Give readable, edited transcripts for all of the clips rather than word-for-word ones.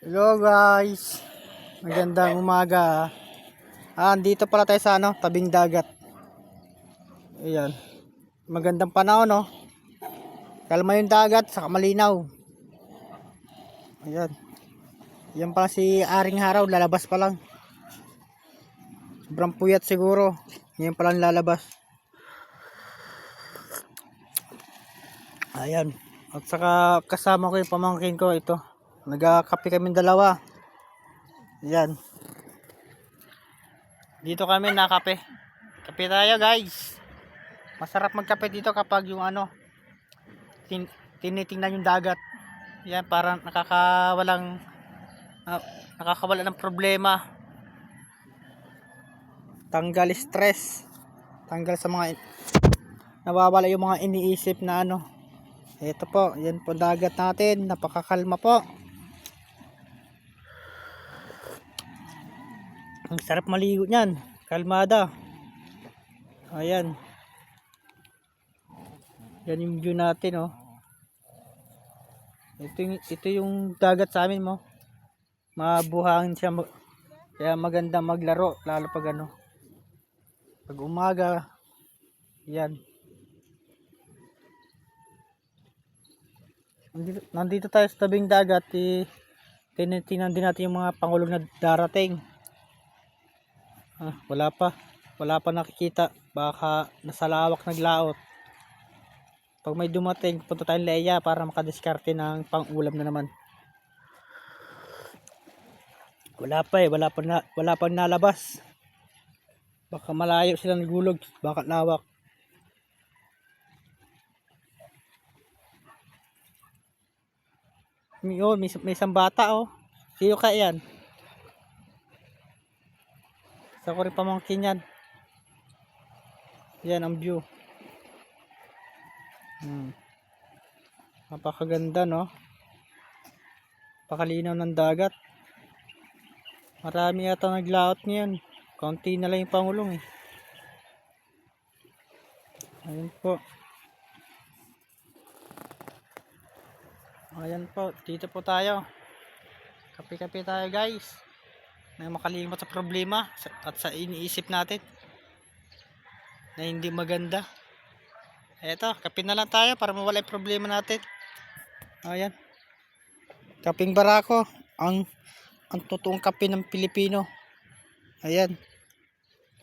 Hello guys, magandang umaga. Dito pala tayo sa tabing dagat. Ayan, magandang panahon, no? Kalma yung dagat, saka malinaw. Ayan, yan pala si Aring Haraw, lalabas pa lang. Sobrang puyat siguro, ngayon pa lang lalabas. Ayan, at saka kasama ko yung pamangkin ko, ito. Nagkakape kami dalawa. Ayan. Dito kami nakape. Kape tayo guys. Masarap magkape dito kapag yung tinitingnan yung dagat. Yan, parang nakakawala ng problema. Tanggal stress. Tanggal sa mga nawawala yung mga iniisip na Ito po, yan po dagat natin. Napakakalma po. Ang sarap maligo niyan. Kalmada. Ayan. Yan yung view natin, oh. Ito yung dagat sa amin mo. Mabuhangin siya. Kaya maganda maglaro. Lalo pag pag umaga. Yan. Nandito tayo sa tabing dagat. Tinitingnan din natin yung mga pangulong na darating. Wala pa nakikita, baka nasa lawak naglaot. Pag may dumating, punta tayong Leia para makadiskarte ng pang-ulam na naman. Wala pa nalabas. Baka malayo sila nagulog, baka lawak. May isang bata, oh. Siyo ka yan. Sa ko rin pamangkin yan. Yan ang view. Napakaganda, no? Pakalinaw ng dagat. Marami yata naglaot ngayon. Kaunti na lang yung pangulong, eh. Ayun po. Ayan po, dito po tayo. Kape-kape tayo guys. Na makalimot sa problema at sa iniisip natin na hindi maganda. Eto, kape na lang tayo para mawala yung problema natin. Ayan. Kaping barako, ang totoong kape ng Pilipino. Ayan.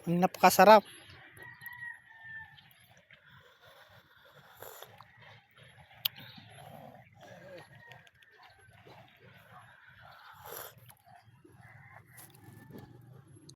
Ang napakasarap.